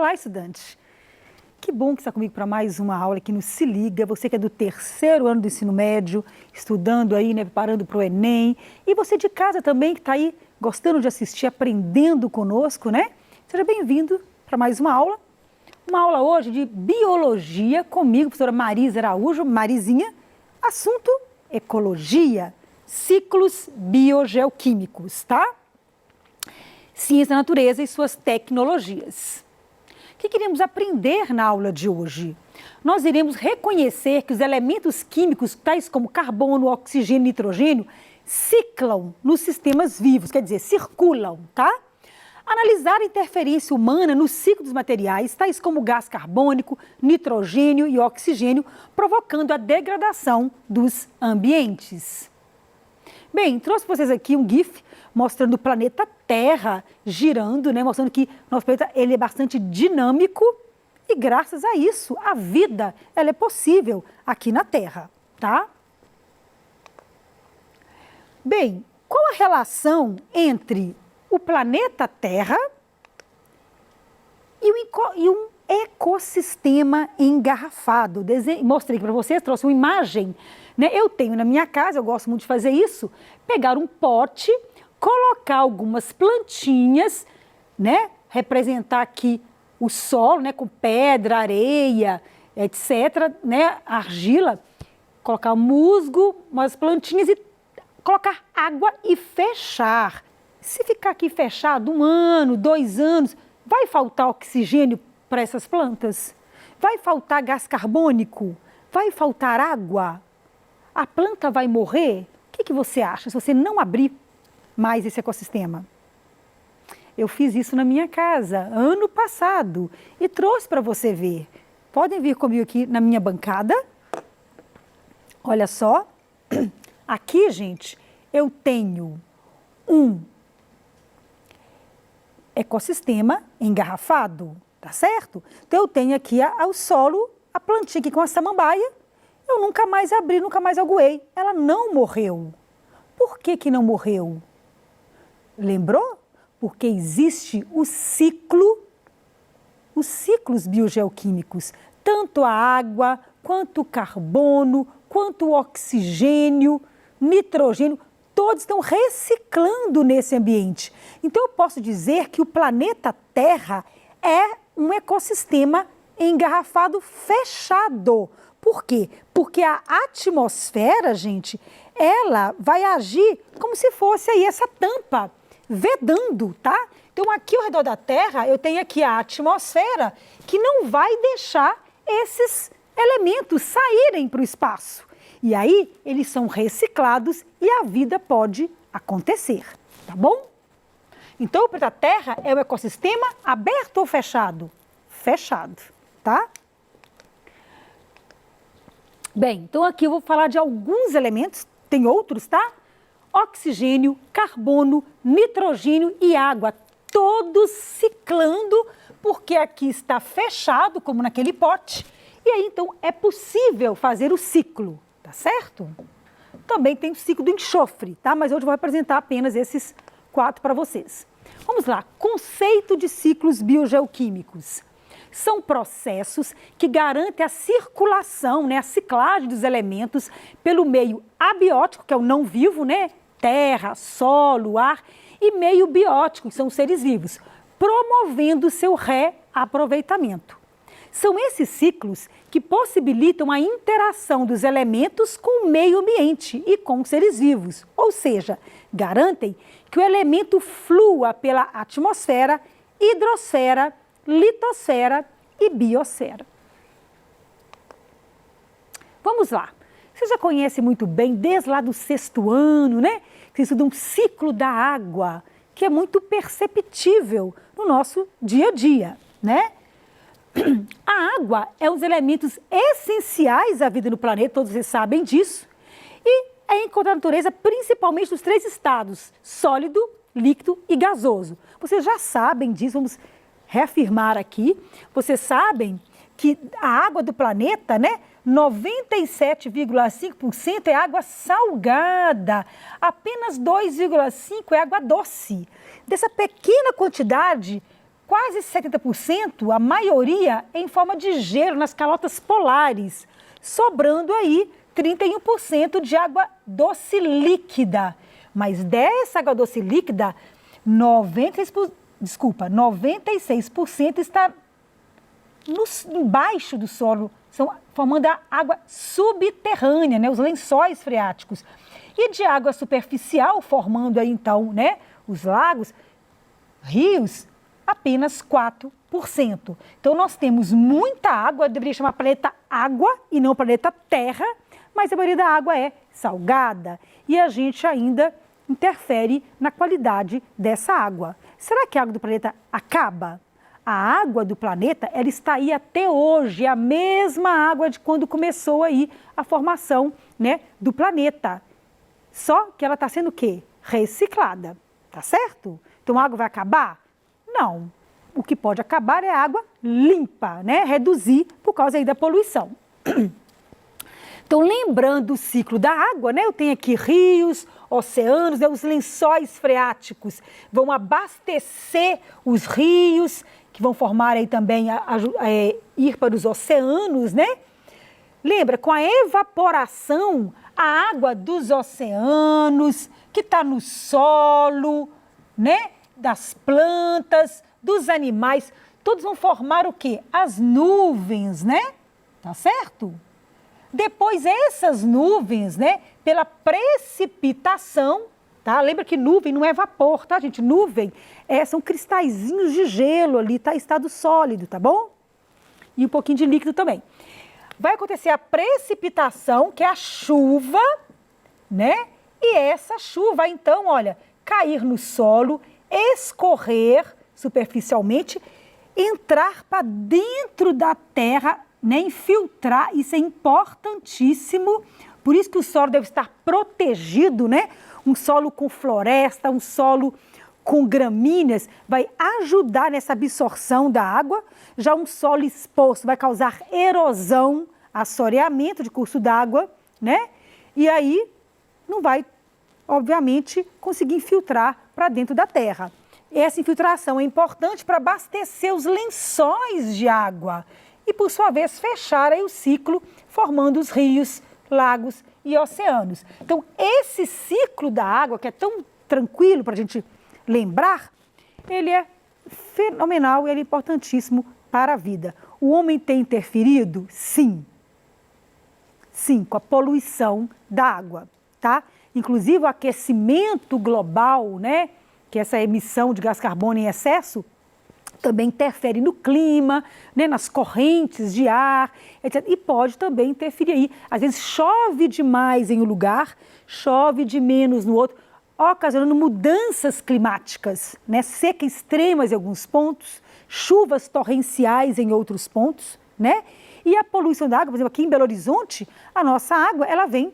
Olá, estudante! Que bom que está comigo para mais uma aula aqui no Se Liga. Você que é do terceiro ano do ensino médio, estudando aí, né, preparando para o Enem. E você de casa também que está aí gostando de assistir, aprendendo conosco, né? Seja bem-vindo para mais uma aula. Uma aula hoje de Biologia comigo, professora Marisa Araújo. Marizinha, assunto Ecologia, ciclos biogeoquímicos, tá? Ciência da natureza e suas tecnologias. O que queremos aprender na aula de hoje? Nós iremos reconhecer que os elementos químicos, tais como carbono, oxigênio e nitrogênio, ciclam nos sistemas vivos, quer dizer, circulam, tá? Analisar a interferência humana no ciclo dos materiais, tais como gás carbônico, nitrogênio e oxigênio, provocando a degradação dos ambientes. Bem, trouxe para vocês aqui um GIF mostrando o planeta Terra girando, né? Mostrando que nosso planeta ele é bastante dinâmico e graças a isso a vida ela é possível aqui na Terra, tá? Bem, qual a relação entre o planeta Terra e um ecossistema engarrafado? Mostrei para vocês, trouxe uma imagem, né? Eu tenho na minha casa, eu gosto muito de fazer isso, pegar um pote, colocar algumas plantinhas, né? Representar aqui o solo, né? Com pedra, areia, etc., né? Argila, colocar musgo, umas plantinhas e colocar água e fechar. Se ficar aqui fechado 1 ano, 2 anos, vai faltar oxigênio para essas plantas? Vai faltar gás carbônico? Vai faltar água? A planta vai morrer? O que você acha se você não abrir mais esse ecossistema? Eu fiz isso na minha casa ano passado e trouxe para você ver. Podem vir comigo aqui na minha bancada. Olha só. Aqui, gente, eu tenho um ecossistema engarrafado, tá certo? Então eu tenho aqui o solo, a plantinha aqui com a samambaia, eu nunca mais abri, nunca mais aguei. Ela não morreu. Por que não morreu? Lembrou? Porque existe os ciclos biogeoquímicos. Tanto a água, quanto o carbono, quanto o oxigênio, nitrogênio, todos estão reciclando nesse ambiente. Então eu posso dizer que o planeta Terra é um ecossistema engarrafado fechado. Por quê? Porque a atmosfera, gente, ela vai agir como se fosse aí essa tampa, vedando, tá? Então aqui ao redor da Terra, eu tenho aqui a atmosfera que não vai deixar esses elementos saírem para o espaço. E aí eles são reciclados e a vida pode acontecer, tá bom? Então o planeta Terra é o ecossistema aberto ou fechado? Fechado, tá? Bem, então aqui eu vou falar de alguns elementos, tem outros, tá? Oxigênio, carbono, nitrogênio e água, todos ciclando, porque aqui está fechado, como naquele pote, e aí então é possível fazer o ciclo, tá certo? Também tem o ciclo do enxofre, tá? Mas hoje eu vou apresentar apenas esses 4 para vocês. Vamos lá, conceito de ciclos biogeoquímicos. São processos que garantem a circulação, né, a ciclagem dos elementos pelo meio abiótico, que é o não vivo, né, terra, solo, ar, e meio biótico, que são os seres vivos, promovendo seu reaproveitamento. São esses ciclos que possibilitam a interação dos elementos com o meio ambiente e com os seres vivos, ou seja, garantem que o elemento flua pela atmosfera, hidrosfera, litosfera e biosfera. Vamos lá. Você já conhece muito bem, desde lá do 6º ano, né? Que estuda um ciclo da água, que é muito perceptível no nosso dia a dia, né? A água é um dos elementos essenciais à vida no planeta, todos vocês sabem disso, e é encontrada na natureza principalmente nos 3 estados, sólido, líquido e gasoso. Vocês já sabem disso, vamos reafirmar aqui. Vocês sabem que a água do planeta, né, 97,5% é água salgada, apenas 2,5% é água doce. Dessa pequena quantidade, quase 70%, a maioria em forma de gelo nas calotas polares, sobrando aí 31% de água doce líquida. Mas dessa água doce líquida, 96% está embaixo do solo, formando a água subterrânea, né, os lençóis freáticos. E de água superficial, formando aí então, né, os lagos, rios, apenas 4%. Então nós temos muita água, deveria chamar planeta água e não planeta terra, mas a maioria da água é salgada e a gente ainda interfere na qualidade dessa água. Será que a água do planeta acaba? A água do planeta, ela está aí até hoje, a mesma água de quando começou aí a formação, né, do planeta. Só que ela está sendo o quê? Reciclada, tá certo? Então a água vai acabar? Não. O que pode acabar é a água limpa, né? Reduzir por causa aí da poluição. Então, lembrando o ciclo da água, né? Eu tenho aqui rios, oceanos, né? Os lençóis freáticos vão abastecer os rios, que vão formar aí também, ir para os oceanos, né? Lembra, com a evaporação, a água dos oceanos, que está no solo, né? Das plantas, dos animais, todos vão formar o quê? As nuvens, né? Tá certo? Depois essas nuvens, né? Pela precipitação, tá? Lembra que nuvem não é vapor, tá, gente? Nuvem são cristalzinhos de gelo ali, tá? Estado sólido, tá bom? E um pouquinho de líquido também. Vai acontecer a precipitação, que é a chuva, né? E essa chuva, então, olha, cair no solo, escorrer superficialmente, entrar para dentro da terra, né, infiltrar, isso é importantíssimo, por isso que o solo deve estar protegido, né? Um solo com floresta, um solo com gramíneas, vai ajudar nessa absorção da água, já um solo exposto vai causar erosão, assoreamento de curso d'água, né? E aí não vai, obviamente, conseguir infiltrar para dentro da terra. Essa infiltração é importante para abastecer os lençóis de água e, por sua vez, fechar aí o ciclo, formando os rios, lagos e oceanos. Então, esse ciclo da água, que é tão tranquilo para a gente lembrar, ele é fenomenal e ele é importantíssimo para a vida. O homem tem interferido? Sim. Sim, com a poluição da água, tá? Inclusive o aquecimento global, né? Que essa emissão de gás carbônico em excesso também interfere no clima, né, nas correntes de ar, etc. E pode também interferir aí. Às vezes chove demais em um lugar, chove de menos no outro, ocasionando mudanças climáticas, né, seca extremas em alguns pontos, chuvas torrenciais em outros pontos, né? E a poluição da água, por exemplo, aqui em Belo Horizonte, a nossa água, ela vem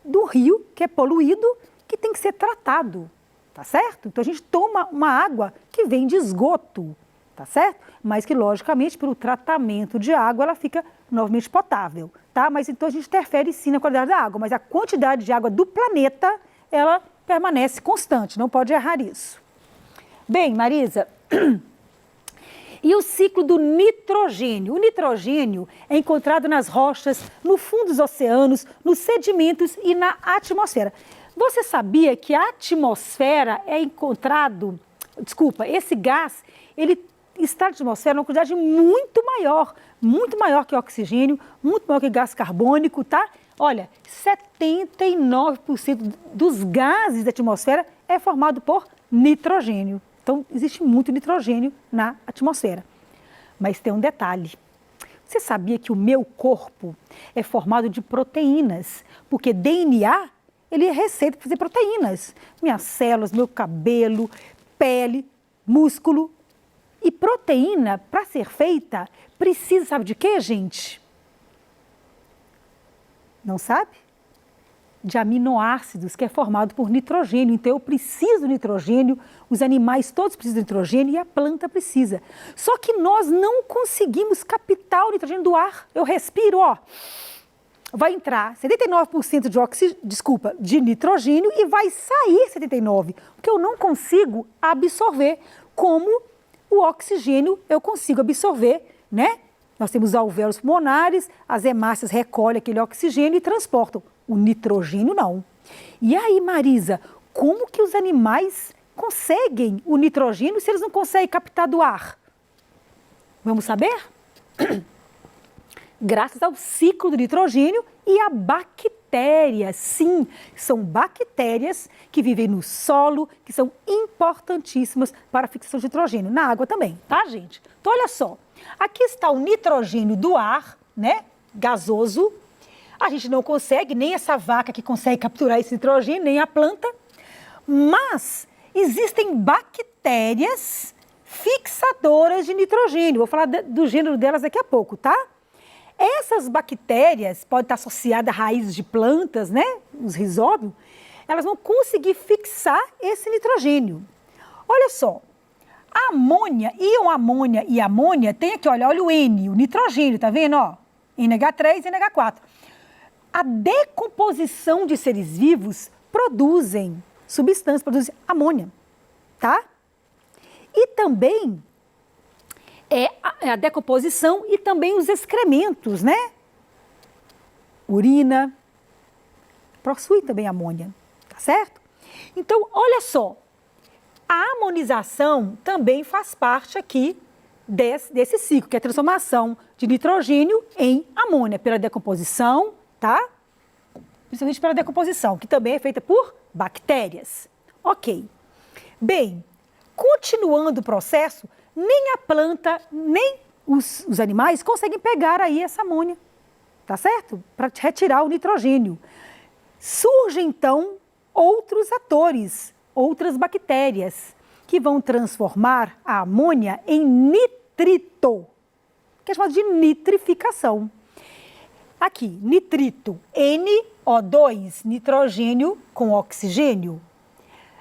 do rio, que é poluído, que tem que ser tratado. Tá certo? Então a gente toma uma água que vem de esgoto, tá certo? Mas que, logicamente, pelo tratamento de água, ela fica novamente potável, tá? Mas então a gente interfere sim na qualidade da água, mas a quantidade de água do planeta, ela permanece constante, não pode errar isso. Bem, Marisa, e o ciclo do nitrogênio? O nitrogênio é encontrado nas rochas, no fundo dos oceanos, nos sedimentos e na atmosfera. Você sabia que a atmosfera é encontrado, esse gás, ele está na atmosfera numa quantidade muito maior que oxigênio, muito maior que gás carbônico, tá? Olha, 79% dos gases da atmosfera é formado por nitrogênio. Então, existe muito nitrogênio na atmosfera. Mas tem um detalhe. Você sabia que o meu corpo é formado de proteínas? Porque DNA, ele é receita para fazer proteínas. Minhas células, meu cabelo, pele, músculo. E proteína, para ser feita, precisa, sabe de quê, gente? Não sabe? De aminoácidos, que é formado por nitrogênio. Então, eu preciso do nitrogênio, os animais todos precisam de nitrogênio e a planta precisa. Só que nós não conseguimos captar o nitrogênio do ar. Eu respiro, ó. Vai entrar 79% de nitrogênio e vai sair 79%, porque eu não consigo absorver como o oxigênio eu consigo absorver, né? Nós temos alvéolos pulmonares, as hemácias recolhem aquele oxigênio e transportam. O nitrogênio não. E aí, Marisa, como que os animais conseguem o nitrogênio se eles não conseguem captar do ar? Vamos saber? Graças ao ciclo do nitrogênio e a bactérias. Sim, são bactérias que vivem no solo, que são importantíssimas para a fixação de nitrogênio. Na água também, tá, gente? Então, olha só. Aqui está o nitrogênio do ar, né? Gasoso. A gente não consegue, nem essa vaca que consegue capturar esse nitrogênio, nem a planta. Mas existem bactérias fixadoras de nitrogênio. Vou falar do gênero delas daqui a pouco, tá? Essas bactérias podem estar associadas a raízes de plantas, né? Os rizóbios. Elas vão conseguir fixar esse nitrogênio. Olha só. A amônia, íon amônia e amônia, tem aqui, olha o N, o nitrogênio, tá vendo, ó? NH3 e NH4. A decomposição de seres vivos produzem substâncias, produzem amônia, tá? E também a decomposição e também os excrementos, né? Urina, possuem também amônia, tá certo? Então, olha só. A amonização também faz parte aqui desse ciclo, que é a transformação de nitrogênio em amônia, pela decomposição, tá? Principalmente pela decomposição, que também é feita por bactérias. Ok. Bem, continuando o processo, nem a planta, nem os animais conseguem pegar aí essa amônia, tá certo? Para retirar o nitrogênio. Surgem, então, outros atores, outras bactérias, que vão transformar a amônia em nitrito, que é chamado de nitrificação. Aqui, nitrito, NO2, nitrogênio com oxigênio.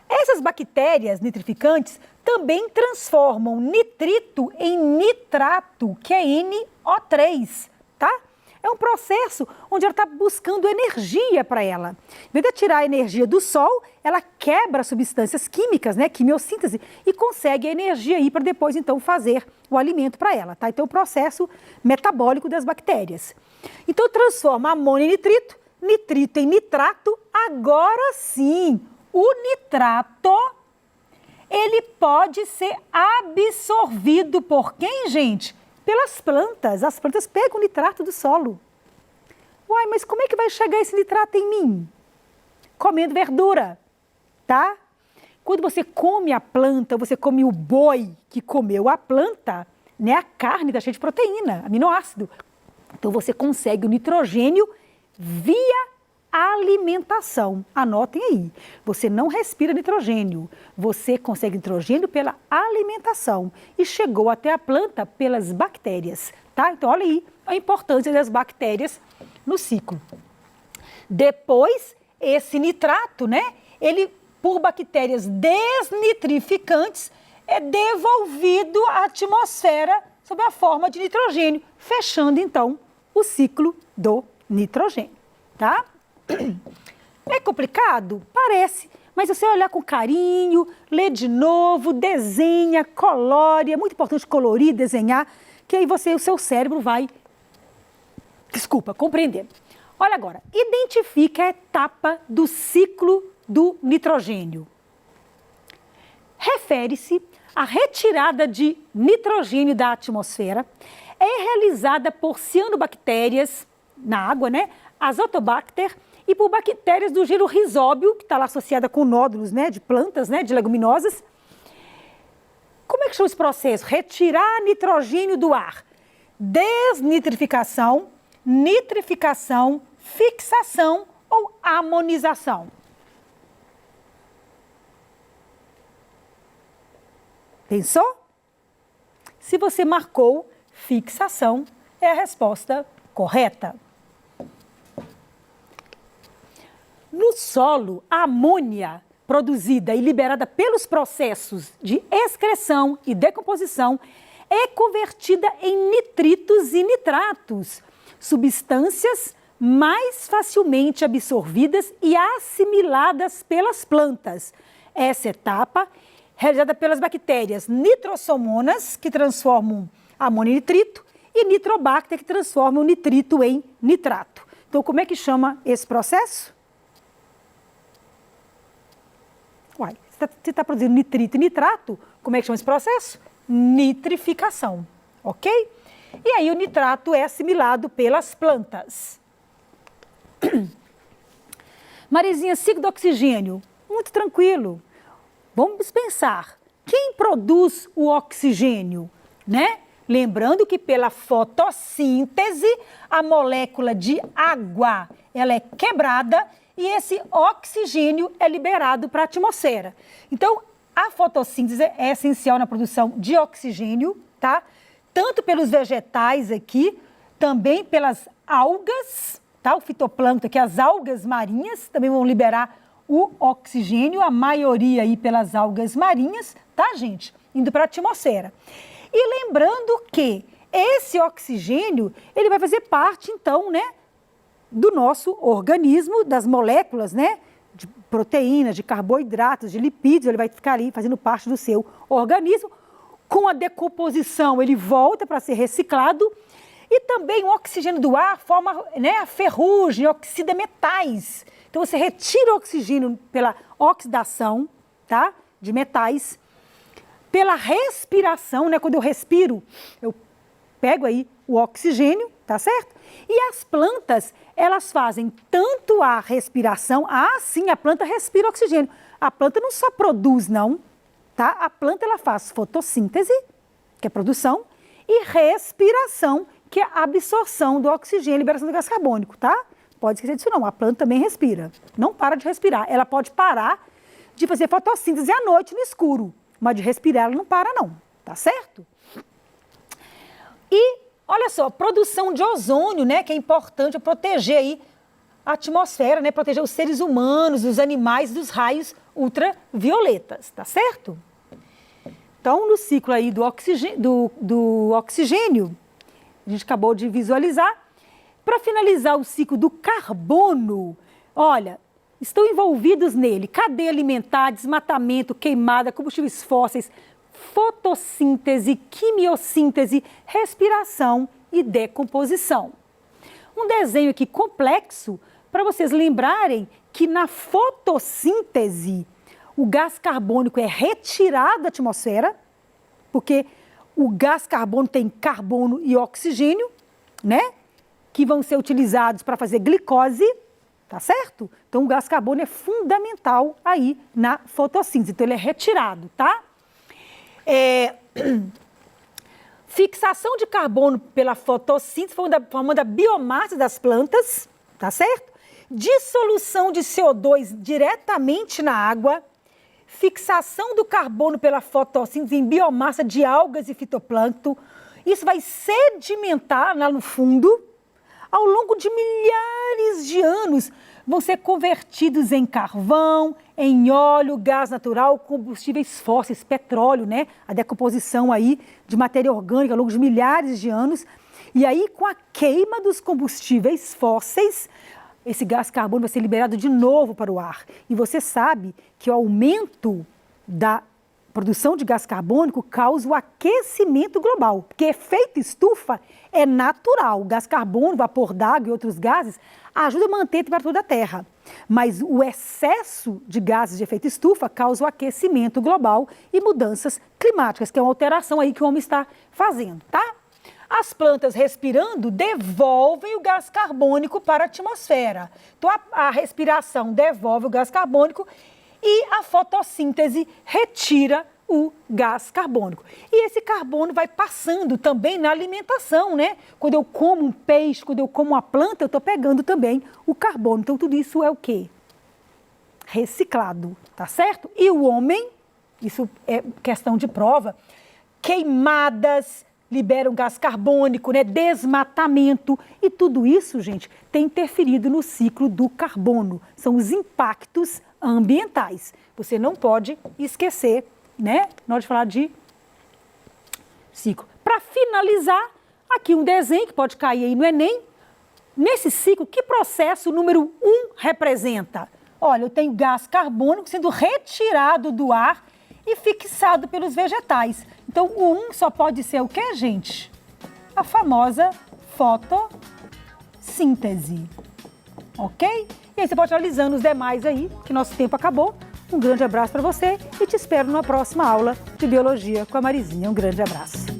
Essas bactérias nitrificantes também transformam nitrito em nitrato, que é NO3, tá? É um processo onde ela está buscando energia para ela. Em vez de tirar a energia do sol, ela quebra substâncias químicas, né, quimiossíntese, e consegue a energia aí para depois, então, fazer o alimento para ela, tá? Então, o processo metabólico das bactérias. Então, transforma amônia em nitrito, nitrito em nitrato. Agora sim, o nitrato, ele pode ser absorvido por quem, gente? Pelas plantas. As plantas pegam o nitrato do solo. Uai, mas como é que vai chegar esse nitrato em mim? Comendo verdura, tá? Quando você come a planta, você come o boi que comeu a planta, né? A carne está cheia de proteína, aminoácido. Então você consegue o nitrogênio via alimentação. Anotem aí. Você não respira nitrogênio, você consegue nitrogênio pela alimentação e chegou até a planta pelas bactérias, tá? Então olha aí a importância das bactérias no ciclo. Depois, esse nitrato, né? Ele, por bactérias desnitrificantes, é devolvido à atmosfera sob a forma de nitrogênio, fechando então o ciclo do nitrogênio, tá? É complicado? Parece, mas se você olhar com carinho, ler de novo, desenha, colore, é muito importante colorir, desenhar, que aí o seu cérebro vai, compreender. Olha agora, identifica a etapa do ciclo do nitrogênio. Refere-se à retirada de nitrogênio da atmosfera, é realizada por cianobactérias na água, né? Azotobacter, e por bactérias do gênero Rhizóbio, que está lá associada com nódulos, né, de plantas, né, de leguminosas. Como é que chama esse processo? Retirar nitrogênio do ar. Desnitrificação, nitrificação, fixação ou amonização. Pensou? Se você marcou fixação, é a resposta correta. No solo, a amônia produzida e liberada pelos processos de excreção e decomposição é convertida em nitritos e nitratos, substâncias mais facilmente absorvidas e assimiladas pelas plantas. Essa etapa realizada pelas bactérias nitrossomonas, que transformam amônio em nitrito, e nitrobacter, que transforma o nitrito em nitrato. Então, como é que chama esse processo? Uai, você está produzindo nitrito e nitrato, como é que chama esse processo? Nitrificação, ok? E aí o nitrato é assimilado pelas plantas. Marizinha, ciclo do oxigênio, muito tranquilo. Vamos pensar, quem produz o oxigênio, né? Lembrando que pela fotossíntese, a molécula de água, ela é quebrada e esse oxigênio é liberado para a atmosfera. Então, a fotossíntese é essencial na produção de oxigênio, tá? Tanto pelos vegetais aqui, também pelas algas, tá? O fitoplâncton aqui, as algas marinhas, também vão liberar o oxigênio, a maioria aí pelas algas marinhas, tá, gente? Indo para a atmosfera. E lembrando que esse oxigênio, ele vai fazer parte, então, né, do nosso organismo, das moléculas, né, de proteínas, de carboidratos, de lipídios, ele vai ficar ali fazendo parte do seu organismo. Com a decomposição, ele volta para ser reciclado. E também o oxigênio do ar forma, né, a ferrugem, oxida metais. Então, você retira o oxigênio pela oxidação, tá, de metais. Pela respiração, né? Quando eu respiro, eu pego aí o oxigênio, tá certo? E as plantas, elas fazem tanto a respiração, sim, a planta respira oxigênio. A planta não só produz, não, tá? A planta, ela faz fotossíntese, que é produção, e respiração, que é a absorção do oxigênio e liberação do gás carbônico, tá? Pode esquecer disso não, a planta também respira. Não para de respirar, ela pode parar de fazer fotossíntese à noite no escuro. Mas de respirar ela não para não, tá certo? E, olha só, produção de ozônio, né, que é importante proteger aí a atmosfera, né, proteger os seres humanos, os animais dos raios ultravioletas, tá certo? Então, no ciclo aí do oxigênio, a gente acabou de visualizar. Para finalizar o ciclo do carbono, olha, estão envolvidos nele cadeia alimentar, desmatamento, queimada, combustíveis fósseis, fotossíntese, quimiossíntese, respiração e decomposição. Um desenho aqui complexo para vocês lembrarem que na fotossíntese o gás carbônico é retirado da atmosfera, porque o gás carbônico tem carbono e oxigênio, né? Que vão ser utilizados para fazer glicose. Tá certo? Então, o gás carbônico é fundamental aí na fotossíntese. Então, ele é retirado, tá? Fixação de carbono pela fotossíntese, formando a biomassa das plantas, tá certo? Dissolução de CO2 diretamente na água. Fixação do carbono pela fotossíntese em biomassa de algas e fitoplâncton. Isso vai sedimentar lá no fundo. Ao longo de milhares de anos, vão ser convertidos em carvão, em óleo, gás natural, combustíveis fósseis, petróleo, né? A decomposição aí de matéria orgânica ao longo de milhares de anos. E aí, com a queima dos combustíveis fósseis, esse gás carbônico vai ser liberado de novo para o ar. E você sabe que o aumento da produção de gás carbônico causa o aquecimento global, porque efeito estufa é natural. O gás carbônico, vapor d'água e outros gases ajuda a manter a temperatura da Terra. Mas o excesso de gases de efeito estufa causa o aquecimento global e mudanças climáticas, que é uma alteração aí que o homem está fazendo, tá? As plantas respirando devolvem o gás carbônico para a atmosfera. Então, a respiração devolve o gás carbônico e a fotossíntese retira o gás carbônico. E esse carbono vai passando também na alimentação, né? Quando eu como um peixe, quando eu como uma planta, eu estou pegando também o carbono. Então, tudo isso é o quê? Reciclado, tá certo? E o homem, isso é questão de prova, queimadas liberam gás carbônico, né? Desmatamento. E tudo isso, gente, tem interferido no ciclo do carbono. São os impactos ambientais. Você não pode esquecer, né? Na hora de falar de ciclo. Para finalizar, aqui um desenho que pode cair aí no Enem. Nesse ciclo, que processo número 1 representa? Olha, eu tenho gás carbônico sendo retirado do ar e fixado pelos vegetais. Então, o 1 só pode ser o quê, gente? A famosa fotossíntese, ok? E aí você pode ir analisando os demais aí, que nosso tempo acabou. Um grande abraço para você e te espero numa próxima aula de Biologia com a Marizinha. Um grande abraço.